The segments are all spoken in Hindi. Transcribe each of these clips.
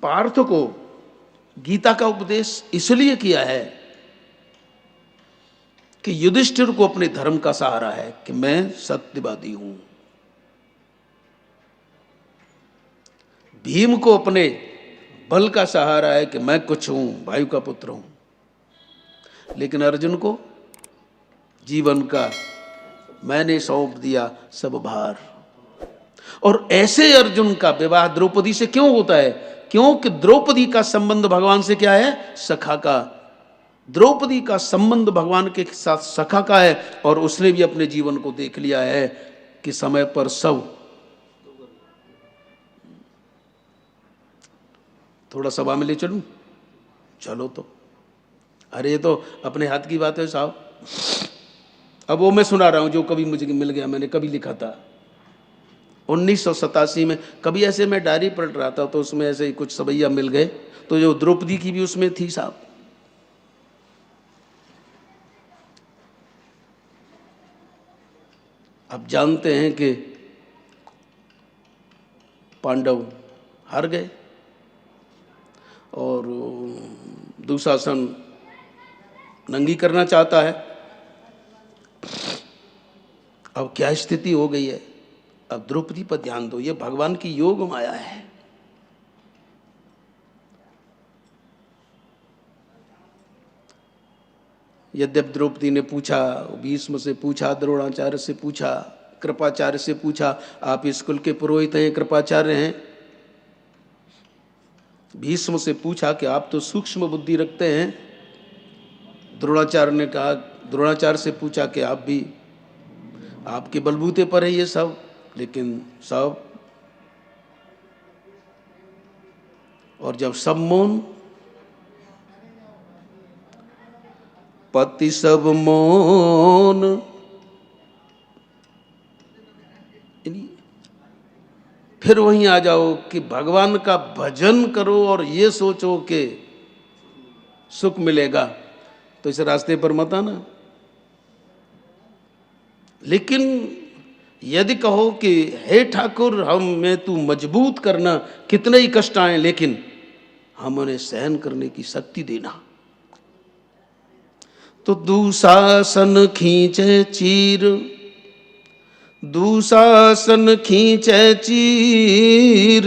पार्थ को गीता का उपदेश इसलिए किया है कि युधिष्ठिर को अपने धर्म का सहारा है कि मैं सत्यवादी हूं, भीम को अपने बल का सहारा है कि मैं कुछ हूं, वायु का पुत्र हूं, लेकिन अर्जुन को जीवन का मैंने सौंप दिया सब भार। और ऐसे अर्जुन का विवाह द्रौपदी से क्यों होता है? क्योंकि द्रौपदी का संबंध भगवान से क्या है? सखा का। द्रौपदी का संबंध भगवान के साथ सखा का है, और उसने भी अपने जीवन को देख लिया है कि समय पर सब। थोड़ा सभा में ले चलूं? चलो तो। अरे ये तो अपने हाथ की बात है साहब। अब वो मैं सुना रहा हूं जो कभी मुझे मिल गया, मैंने कभी लिखा था 1987 में। कभी ऐसे मैं डायरी पढ़ रहा था तो उसमें ऐसे ही कुछ सवैया मिल गए, तो जो द्रौपदी की भी उसमें थी साहब। अब जानते हैं कि पांडव हार गए और दुशासन नंगी करना चाहता है। अब क्या स्थिति हो गई है? अब द्रौपदी पर ध्यान दो, ये भगवान की योग माया है। यद्यप द्रौपदी ने पूछा, भीष्म से पूछा, द्रोणाचार्य से पूछा, कृपाचार्य से पूछा, आप स्कूल के पुरोहित हैं, कृपाचार्य हैं। भीष्म से पूछा कि आप तो सूक्ष्म बुद्धि रखते हैं। द्रोणाचार्य ने कहा, द्रोणाचार्य से पूछा कि आप भी, आपके बलबूते पर है ये सब, लेकिन सब। और जब सब मौन, पति सब मौन, फिर वहीं आ जाओ कि भगवान का भजन करो और ये सोचो कि सुख मिलेगा, तो इस रास्ते पर मत आना। लेकिन यदि कहो कि हे ठाकुर हमें तू मजबूत करना, कितने ही कष्ट आए लेकिन हम उन्हें सहन करने की शक्ति देना, तो दुशासन खींचे चीर, दुशासन खींचे चीर,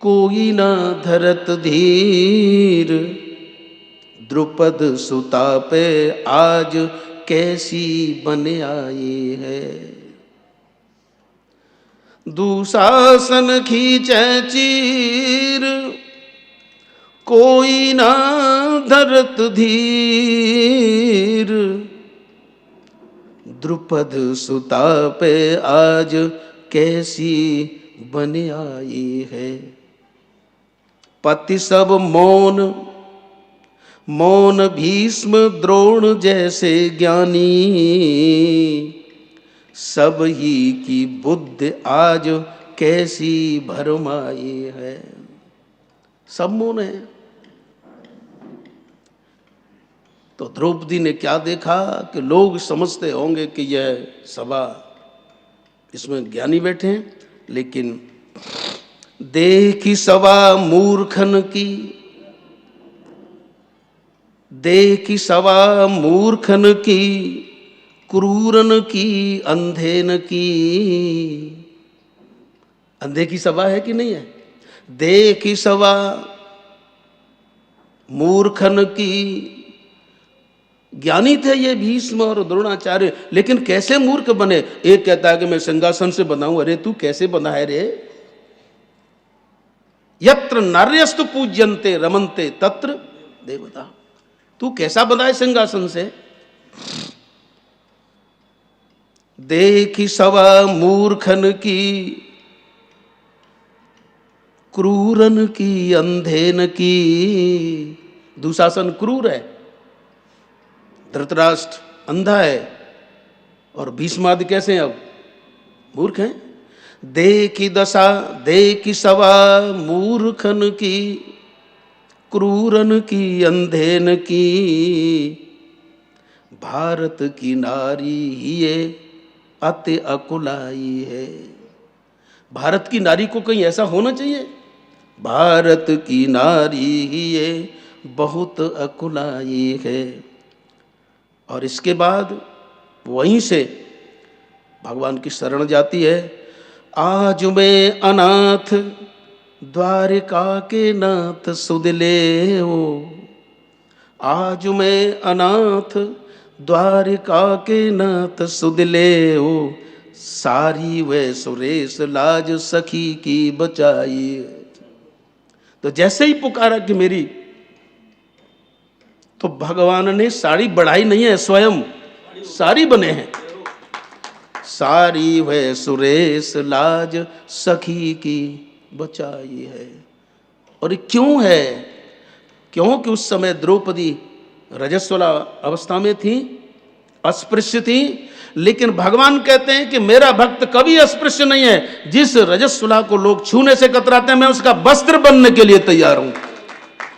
कोई ना धरत धीर, द्रुपद सुता पे आज कैसी बन आई है। दुशासन खींचे चीर, कोई ना धरत धीर, द्रुपद सुता पे आज कैसी बन आई है। पति सब मौन, मौन भीष्म द्रोण जैसे ज्ञानी, सब ही की बुद्धि आज कैसी भरमाई है। सब मौन है। तो द्रौपदी ने क्या देखा कि लोग समझते होंगे कि यह सभा, इसमें ज्ञानी बैठे हैं, लेकिन देखी सभा मूर्खन की, देखी सभा मूर्खन की, क्रूरन की अंधेन की। अंधे की सभा है कि नहीं है? देखी सभा मूर्खन की। ज्ञानी थे ये भीष्म और द्रोणाचार्य, लेकिन कैसे मूर्ख बने? एक कहता है कि मैं सिंहासन से बना हूं। अरे तू कैसे बना है रे? यत्र नार्यस्तु पूज्यन्ते रमन्ते तत्र देवता। तू कैसा बना है सिंहासन से? देखी सवा मूर्खन की, क्रूरन की अंधेन की। दुशासन क्रूर है, धृतराष्ट्र अंधा है, और भीष्मादि कैसे हैं? अब मूर्ख हैं। देखी दशा, देखी सवा मूर्खन की, क्रूरन की अंधेन की। भारत की नारी ये अति अकुलाई है। भारत की नारी को कहीं ऐसा होना चाहिए भारत की नारी ये बहुत अकुलाई है। और इसके बाद वहीं से भगवान की शरण जाती है। आज मैं अनाथ द्वारिका के नाथ सुध ले हो, आज मैं अनाथ द्वारिका के नाथ सुध ले हो, सारी वे सुरेश लाज सखी की बचाई। तो जैसे ही पुकारा कि मेरी, तो भगवान ने साड़ी बढ़ाई नहीं है, स्वयं सारी बने हैं। सारी वह सुरेश लाज सखी की बचाई है। और क्यों है? क्योंकि उस समय द्रौपदी रजस्वला अवस्था में थी, अस्पृश्य थी। लेकिन भगवान कहते हैं कि मेरा भक्त कभी अस्पृश्य नहीं है। जिस रजस्वला को लोग छूने से कतराते हैं, मैं उसका वस्त्र बनने के लिए तैयार हूं।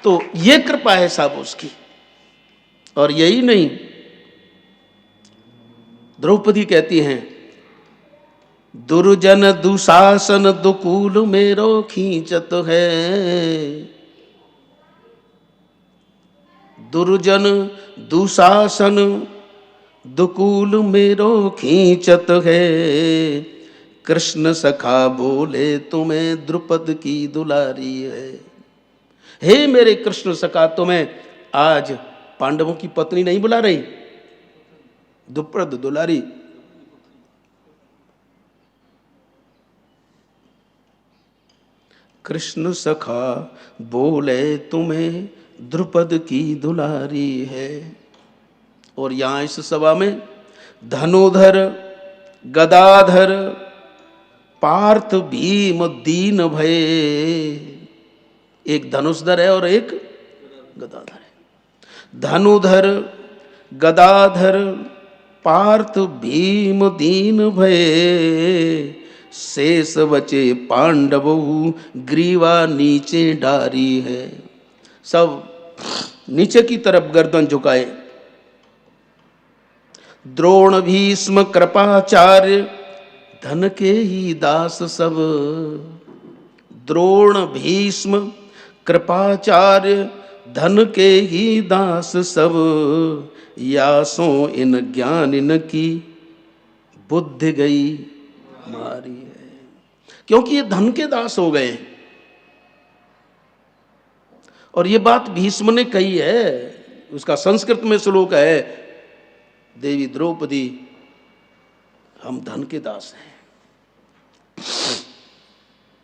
तो ये कृपा है साहब उसकी। और यही नहीं, द्रौपदी कहती हैं, दुर्जन दुशासन दुकूल मेरो खींचत है, दुर्जन दुशासन दुकूल मेरो खींचत है, कृष्ण सखा बोले तुम्हें द्रुपद की दुलारी है। हे मेरे कृष्ण सखा, तुम्हें आज पांडवों की पत्नी नहीं बुला रही, द्रुपद दुलारी। कृष्ण सखा बोले तुम्हें द्रुपद की दुलारी है। और यहां इस सभा में धनुधर गदाधर पार्थ भीम दीन भय, एक धनुषधर है और एक गदाधर है। धनुधर गदाधर पार्थ भीम दीन भय, शेष बचे पांडव ग्रीवा नीचे डारी है। सब नीचे की तरफ गर्दन झुकाए। द्रोण भीष्म कृपाचार्य धन के ही दास सब, द्रोण भीष्म कृपाचार्य धन के ही दास सब, यासो इन ज्ञान इन की बुद्धि गई मारी है। क्योंकि ये धन के दास हो गए। और ये बात भीष्म ने कही है, उसका संस्कृत में श्लोक है, देवी द्रौपदी हम धन के दास हैं।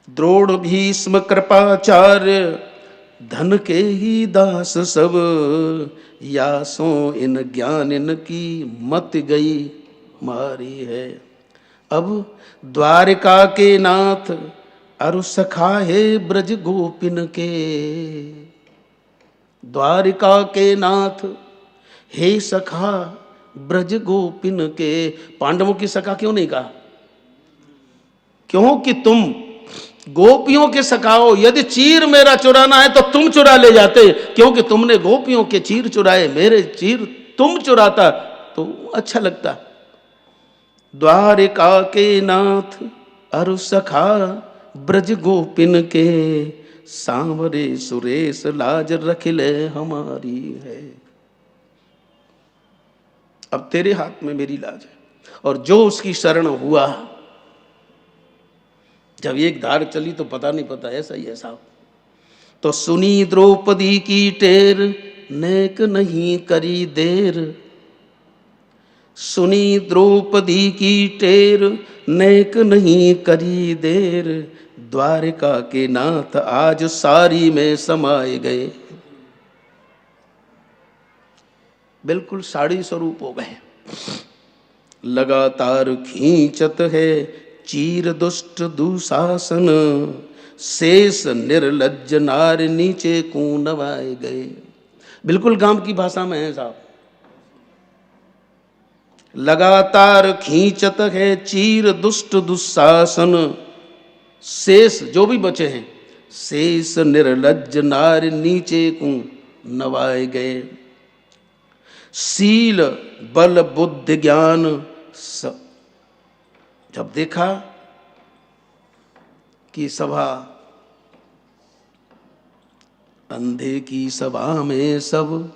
द्रोण भीष्म कृपाचार्य धन के ही दास सब, यासो इन ज्ञान इन की मत गई मारी है। अब द्वारिका के नाथ अरु सखा है ब्रज गोपिन के, द्वारिका के नाथ हे सखा ब्रज गोपिन के। पांडवों की सखा क्यों नहीं कहा? क्योंकि तुम गोपियों के सखा हो। यदि चीर मेरा चुराना है तो तुम चुरा ले जाते, क्योंकि तुमने गोपियों के चीर चुराए, मेरे चीर तुम चुराता तो अच्छा लगता। द्वारिका के नाथ अरु सखा ब्रज गोपिन के, सांवरे सुरेश लाज रखिले हमारी है। अब तेरे हाथ में मेरी लाज है। और जो उसकी शरण हुआ, जब एक धार चली तो पता नहीं पता, ऐसा ही है साहब। तो सुनी द्रौपदी की टेर नेक नहीं करी देर, सुनी द्रौपदी की टेर नेक नहीं करी देर, द्वारिका के नाथ आज सारी में समाये गए। बिल्कुल साड़ी स्वरूप हो गए। लगातार खींचत है चीर दुष्ट दुशासन, शेष निर्लज्ज नार नीचे को नवाए गए। बिल्कुल गांव की भाषा में है साहब। लगातार खींचत है चीर दुष्ट दुशासन, शेष जो भी बचे हैं, शेष निर्लज्ज नार नीचे को नवाए गए। शील बल बुद्धि ज्ञान जब देखा कि सभा अंधे की सभा में सब,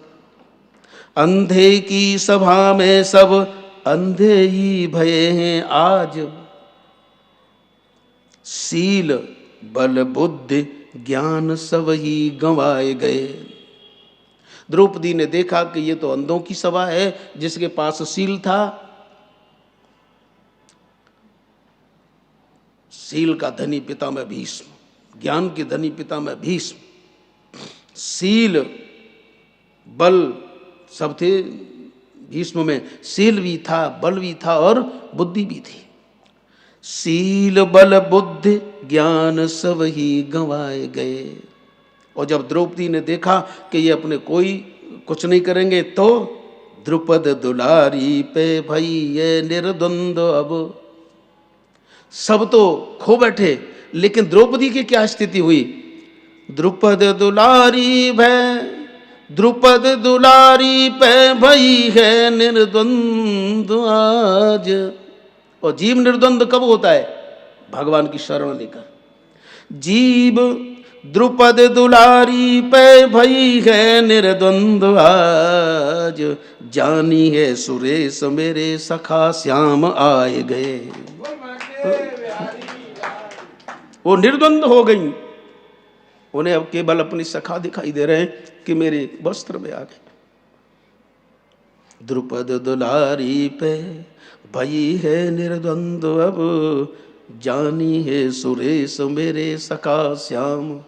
अंधे की सभा में सब अंधे ही भये हैं आज। शील बल बुद्धि ज्ञान सब ही गंवाए गए। द्रौपदी ने देखा कि ये तो अंधों की सभा है, जिसके पास शील था, शील का धनी पितामह भीष्म, ज्ञान के धनी पितामह भीष्म, शील बल सब थे भीष्म में, शील भी था, बल भी था और बुद्धि भी थी। शील बल बुद्धि ज्ञान सब ही गंवाए गए। और जब द्रौपदी ने देखा कि ये अपने कोई कुछ नहीं करेंगे, तो द्रुपद दुलारी पे भई ये निर्द्वंद। अब सब तो खो बैठे, लेकिन द्रौपदी की क्या स्थिति हुई? द्रुपद दुलारी भय, द्रुपद दुलारी पे भई है निर्द्वंद आज। और जीव निर्द्वंद कब होता है? भगवान की शरण लेकर। जीव द्रुपद दुलारी पे भई है निर्द्वंद आज, जानी है सुरेश मेरे सखा श्याम आए गए। वो निर्द्वंद हो गई, उन्हें अब केवल अपनी सखा दिखाई दे रहे हैं कि मेरे वस्त्र में आ गए। द्रुपद दुलारी पे भई है निर्द्वंद अब, जानी है सुरेश मेरे सखा श्याम